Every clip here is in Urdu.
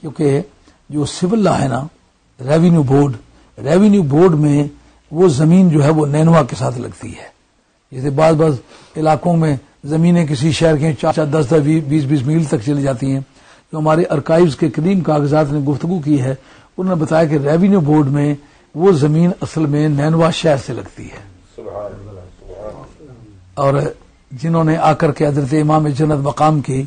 کیونکہ جو سول لا ہے نا ریونیو بورڈ میں وہ زمین جو ہے وہ نینوا کے ساتھ لگتی ہے. جیسے بعض علاقوں میں زمینیں کسی شہر کے 4 10 20 میل تک چلی جاتی ہیں. جو ہمارے ارکائیوز کے قدیم کاغذات نے گفتگو کی ہے انہوں نے بتایا کہ ریونیو بورڈ میں وہ زمین اصل میں نینوا شہر سے لگتی ہے. اور جنہوں نے آ کر کے حضرت امام جنت مقام کی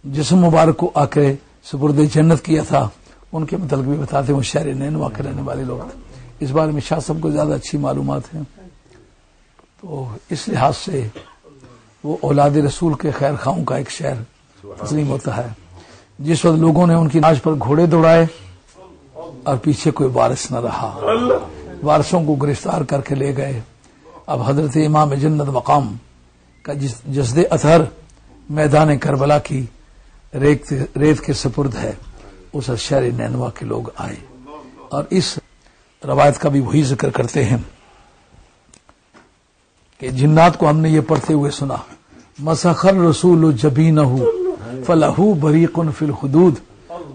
جسم مبارک کو آ کے سپرد جنت کیا تھا ان کے متعلق بھی بتاتے ہیں وہ شہر نینوا کے رہنے والے لوگ تھے. اس بارے میں شاہ صاحب کو زیادہ اچھی معلومات ہیں. تو اس لحاظ سے وہ اولاد رسول کے خیر خواہوں کا ایک شہر تسلیم ہوتا ہے. جس وقت لوگوں نے ان کی لاش پر گھوڑے دوڑائے اور پیچھے کوئی وارث نہ رہا, وارثوں کو گرفتار کر کے لے گئے. اب حضرت امام جنت مقام کا جسد اطہر میدان کربلا کی ریت کے سپرد ہے. اس شہر نینوا کے لوگ آئے اور اس روایت کا بھی وہی ذکر کرتے ہیں کہ جنات کو ہم نے یہ پڑھتے ہوئے سنا, مسخر رسول جبینہ فلہ بریق فی الحدود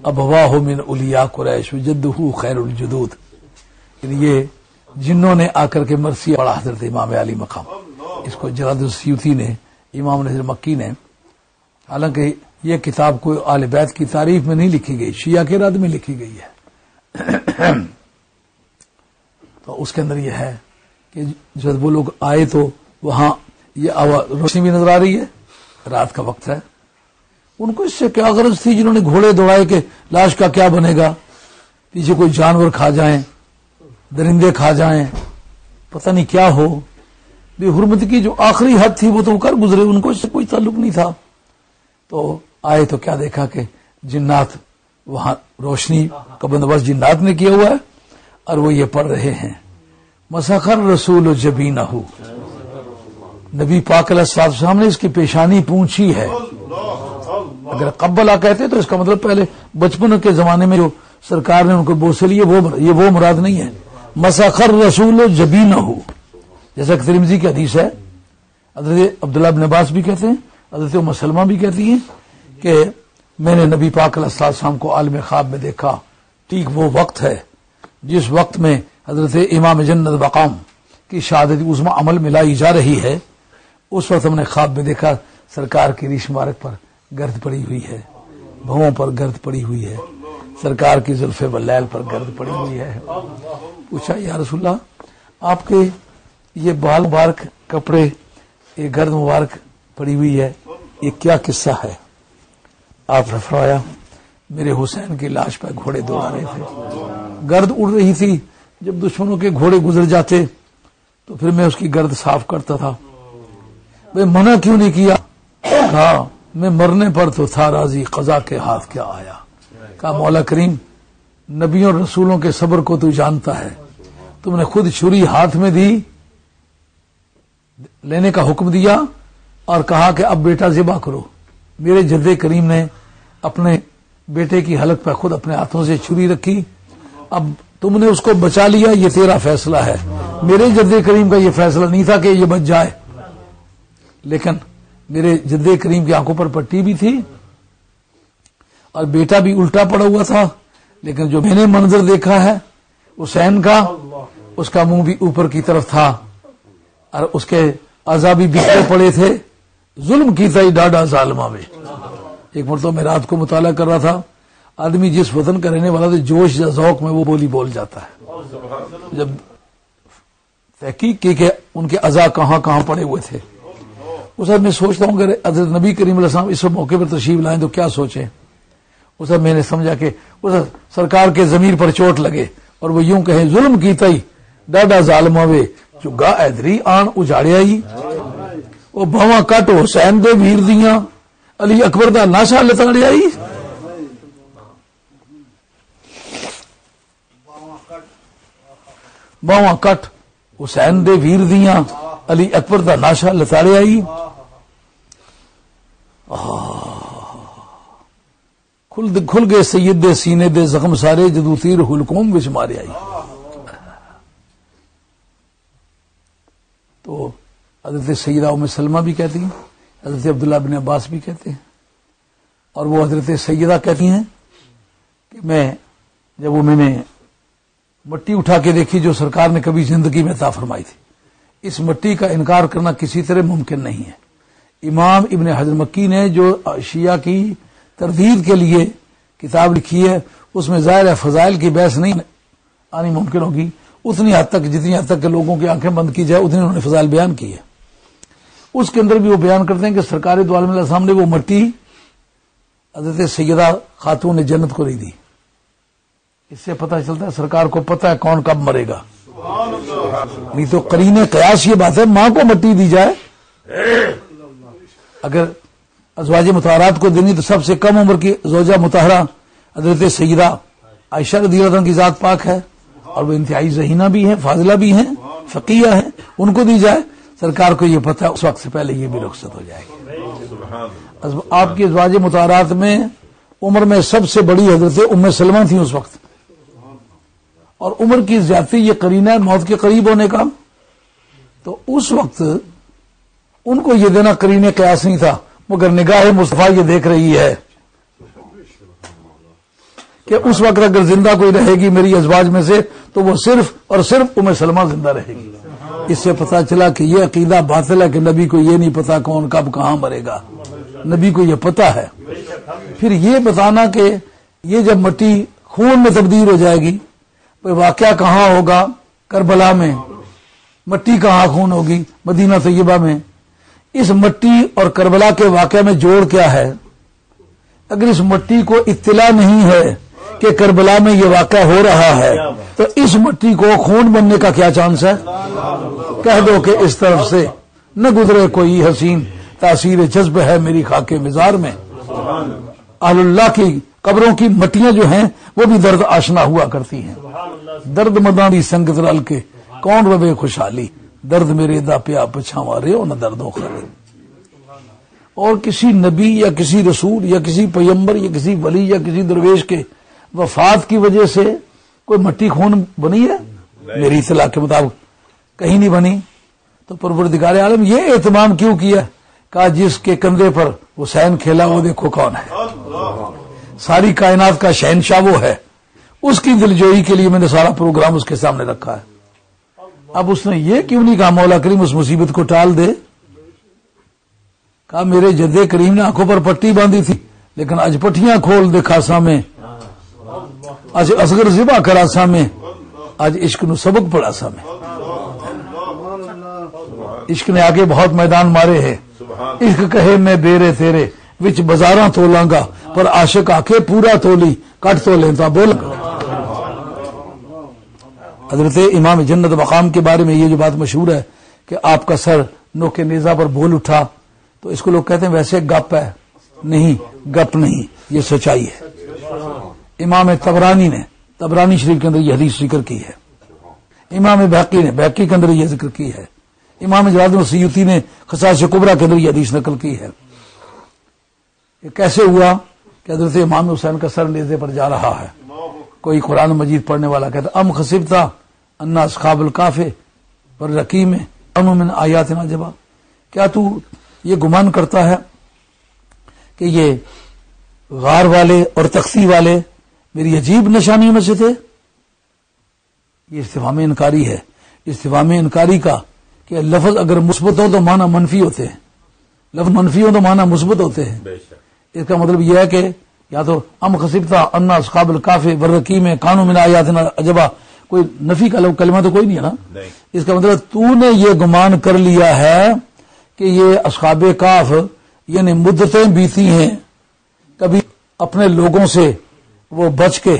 ابواہ من اولیاء قریش وجدہ خیر الجدود. یہ جنوں نے آ کر کے مرثیہ پڑھا حضرت امام علی مقام. اس کو جلال السیوطی نے, امام نصر مکی نے, حالانکہ یہ کتاب کوئی آل بیت کی تعریف میں نہیں لکھی گئی, شیعہ کے رد میں لکھی گئی ہے. تو اس کے اندر یہ ہے کہ جب وہ لوگ آئے تو وہاں یہ روشنی بھی نظر آ رہی ہے, رات کا وقت ہے. ان کو اس سے کیا غرض تھی جنہوں نے گھوڑے دوڑائے کہ لاش کا کیا بنے گا, پیچھے کوئی جانور کھا جائیں, درندے کھا جائیں, پتہ نہیں کیا ہو. بے حرمت کی جو آخری حد تھی وہ تو کر گزرے, ان کو اس سے کوئی تعلق نہیں تھا. تو آئے تو کیا دیکھا کہ جنات وہاں روشنی کا بندوبست جنات نے کیا ہوا ہے اور وہ یہ پڑھ رہے ہیں مسخر رسول جبینہ. نبی پاک علیہ السلام نے اس کی پیشانی پونچھی ہے. اگر قبلہ کہتے تو اس کا مطلب پہلے بچپن کے زمانے میں جو سرکار نے ان کو بوسے لیے یہ وہ مراد نہیں ہے. مسخر رسول جبینہ, جیسا کہ ترمذی کی حدیث ہے. حضرت عبداللہ بن عباس بھی کہتے ہیں, حضرت ام سلمہ بھی کہتی ہیں کہ میں نے نبی پاک علیہ السلام کو عالم خواب میں دیکھا. ٹھیک وہ وقت ہے جس وقت میں حضرت امام جنت مقام کی شہادت عظمی عمل میں لائی جا رہی ہے. اس وقت ہم نے خواب میں دیکھا سرکار کی ریش مبارک پر گرد پڑی ہوئی ہے, بھووں پر گرد پڑی ہوئی ہے, سرکار کی زلف واللیل پر گرد پڑی ہوئی ہے. پوچھا یا رسول اللہ آپ کے یہ بال مبارک کپڑے, یہ گرد مبارک پڑی ہوئی ہے, یہ کیا قصہ ہے؟ آپ نے فرمایا میرے حسین کی لاش پر گھوڑے دوڑا رہے تھے, گرد اڑ رہی تھی. جب دشمنوں کے گھوڑے گزر جاتے تو پھر میں اس کی گرد صاف کرتا تھا. میں منع کیوں نہیں کیا؟ کہا میں مرنے پر تو تھا راضی, قضا کے ہاتھ کیا آیا. کہا مولا کریم نبیوں اور رسولوں کے صبر کو تو جانتا ہے, تم نے خود چھری ہاتھ میں دی, لینے کا حکم دیا اور کہا کہ اب بیٹا ذبح کرو. میرے جد کریم نے اپنے بیٹے کی حلق پہ خود اپنے ہاتھوں سے چھری رکھی. اب تم نے اس کو بچا لیا, یہ تیرا فیصلہ ہے. میرے جد کریم کا یہ فیصلہ نہیں تھا کہ یہ بچ جائے, لیکن میرے جد کریم کی آنکھوں پر پٹی بھی تھی اور بیٹا بھی الٹا پڑا ہوا تھا. لیکن جو میں نے منظر دیکھا ہے حسین کا, اس کا منہ بھی اوپر کی طرف تھا اور اس کے اعضاء بھی بکھرے پڑے تھے. ظلم کی تھی ڈاڈا ظالمہ میں. ایک مرتبہ میں رات کو مطالعہ کر رہا تھا, آدمی جس وطن کا رہنے والا تھا جوش یا ذوق میں وہ بولی بول جاتا ہے. جب تحقیق کی کہ ان کے اعضاء کہاں کہاں پڑے ہوئے تھے, اس وقت میں سوچتا ہوں کہ حضرت نبی کریم علیہ السلام اس موقع پر تشریف لائیں تو کیا سوچیں. اس وقت میں نے سمجھا کہ اس سرکار کے ضمیر پر چوٹ لگے اور وہ یوں کہیں ظلم کی تئی ڈاڈا ظالمہ وے چگا ایدری آن اجاڑیا ہی, وہ بھواں کٹ حسین دے ویر دیاں علی اکبر دا ناشا لتاڑیا ہی. بھواں کٹ حسین دے ویر دیاں علی اکبر دا ناشا لتاڑیا ہی. کھل گئے سید دے سینے دے زخم سارے جدو تیر حلقوم وچ مارے آئی. تو حضرت سیدہ ام سلمہ بھی کہتی ہیں, حضرت عبداللہ بن عباس بھی کہتے ہیں, اور وہ حضرت سیدہ کہتی ہیں جب میں نے مٹی اٹھا کے دیکھی جو سرکار نے کبھی زندگی میں عطا فرمائی تھی، اس مٹی کا انکار کرنا کسی طرح ممکن نہیں ہے۔ امام ابن حجر مکی نے جو شیعہ کی تردید کے لیے کتاب لکھی ہے، اس میں ظاہر ہے فضائل کی بحث نہیں آنی ممکن ہوگی، اتنی حد تک جتنی حد تک کہ لوگوں کی آنکھیں بند کی جائے اتنی انہوں نے فضائل بیان کی ہے۔ اس کے اندر بھی وہ بیان کرتے ہیں کہ سرکار دو عالم علیہ السلام نے وہ مٹی حضرت سیدہ خاتون جنت کو نہیں دی۔ اس سے پتہ چلتا ہے سرکار کو پتہ ہے کون کب مرے گا، نہیں تو قرین قیاس یہ بات ہے ماں کو مٹی دی جائے۔ اگر ازواج مطہرات کو دینی تو سب سے کم عمر کی زوجہ مطہرہ حضرت سیدہ عائشہ رضی اللہ عنہا کی ذات پاک ہے، اور وہ انتہائی ذہینہ بھی ہیں، فاضلہ بھی ہیں، فقیہ ہیں، ان کو دی جائے۔ سرکار کو یہ پتہ ہے اس وقت سے پہلے یہ بھی رخصت ہو جائے گی۔ آپ کی ازواج مطہرات میں عمر میں سب سے بڑی حضرت ام سلمہ تھیں اس وقت، اور عمر کی زیادتی یہ قرینہ ہے موت کے قریب ہونے کا، تو اس وقت ان کو یہ دینا قرین قیاس نہیں تھا، مگر نگاہ مصطفیٰ یہ دیکھ رہی ہے کہ اس وقت اگر زندہ کوئی رہے گی میری ازواج میں سے تو وہ صرف اور صرف ام سلمہ زندہ رہے گی۔ اس سے پتا چلا کہ یہ عقیدہ باطل ہے کہ نبی کو یہ نہیں پتا کون کب کہاں مرے گا، نبی کو یہ پتا ہے۔ پھر یہ بتانا کہ یہ جب مٹی خون میں تبدیل ہو جائے گی، واقعہ کہاں ہوگا؟ کربلا میں۔ مٹی کہاں خون ہوگی؟ مدینہ طیبہ میں۔ اس مٹی اور کربلا کے واقعہ میں جوڑ کیا ہے؟ اگر اس مٹی کو اطلاع نہیں ہے کہ کربلا میں یہ واقعہ ہو رہا ہے تو اس مٹی کو خون بننے کا کیا چانس ہے؟ کہہ دو کہ اس طرف سے نہ گزرے کوئی حسین، تاثیر جذب ہے میری خاک مزار میں۔ اہل اللہ کی قبروں کی مٹیاں جو ہیں وہ بھی درد آشنا ہوا کرتی ہیں۔ درد مدانی سنگت رل کے کون ربے خوشحالی، درد میرے دا پیا پچھاوا رہے ہو نہ درد و خالی۔ اور کسی نبی یا کسی رسول یا کسی پیغمبر یا کسی ولی یا کسی درویش کے وفات کی وجہ سے کوئی مٹی خون بنی ہے؟ میری اطلاع کے مطابق کہیں نہیں بنی۔ تو پروردگار عالم یہ اہتمام کیوں کیا؟ کہا جس کے کندھے پر حسین کھیلا وہ دیکھو کون ہے، ساری کائنات کا شہنشاہ وہ ہے، اس کی دلجوئی کے لیے میں نے سارا پروگرام اس کے سامنے رکھا ہے۔ اب اس نے یہ کیوں نہیں کہا مولا کریم اس مصیبت کو ٹال دے؟ کہا میرے جد کریم نے آنکھوں پر پٹی باندھی تھی لیکن آج پٹیاں کھول دے خاصا میں، آج اصغر ذبح کرا سا میں، آج عشق نو سبق پڑھا سا میں۔ عشق نے آگے بہت میدان مارے ہیں، عشق کہے میں بیرے تیرے وچ بازاراں تولاں گا، پر عاشق آکے پورا تولی کٹ تو لیتا بول گا۔ حضرت امام جنت مقام کے بارے میں یہ جو بات مشہور ہے کہ آپ کا سر نوک نیزہ پر بول اٹھا، تو اس کو لوگ کہتے ہیں ویسے گپ ہے، نہیں گپ نہیں، یہ سچائی ہے۔ امام طبرانی نے طبرانی شریف کے اندر یہ حدیث ذکر کی ہے، امام بہقی نے بہقی کے اندر یہ ذکر کی ہے، امام جلال السیوطی نے خصائص کبریٰ کے اندر یہ حدیث نقل کی ہے۔ یہ کیسے ہوا کہ حضرت امام حسین کا سر نیزے پر جا رہا ہے، کوئی قرآن مجید پڑھنے والا کہتا ام خصبتا ان اصحاب الکہف والرقیم کانوا من آیاتنا عجبا، کیا تو یہ گمان کرتا ہے کہ یہ غار والے اور تختی والے میری عجیب نشانیوں میں سے تھے؟ یہ استفہام انکاری ہے۔ استفہام انکاری کا کہ لفظ اگر مثبت ہو تو معنی منفی ہوتے ہیں، لفظ منفی ہو تو معنی مثبت ہوتے ہیں۔ اس کا مطلب یہ ہے کہ یا تو ام خصبتا ان اصحاب الکہف والرقیم کانوا من آیاتنا عجبا، کوئی نفی کا کلمہ تو کوئی نہیں ہے نا۔ اس کا مطلب تو نے یہ گمان کر لیا ہے کہ یہ اصحاب کہف یعنی مدتیں بیتی ہیں، کبھی اپنے لوگوں سے وہ بچ کے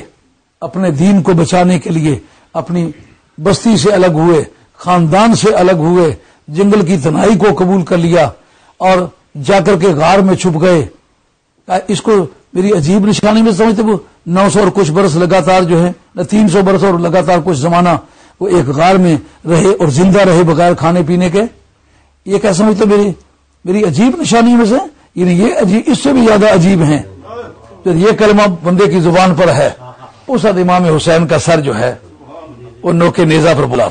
اپنے دین کو بچانے کے لیے اپنی بستی سے الگ ہوئے، خاندان سے الگ ہوئے، جنگل کی تنہائی کو قبول کر لیا اور جا کر کے غار میں چھپ گئے۔ اس کو میری عجیب نشانی میں سمجھتے، وہ 900 اور کچھ برس لگاتار جو ہے، 300 برس اور لگاتار کچھ زمانہ وہ ایک غار میں رہے اور زندہ رہے بغیر کھانے پینے کے، یہ کیا سمجھتے میری عجیب نشانی میں سے؟ یعنی یہ عجیب، اس سے بھی زیادہ عجیب ہیں جب یہ کلمہ بندے کی زبان پر ہے، اس وقت امام حسین کا سر جو ہے وہ نوک نیزہ پر بلا۔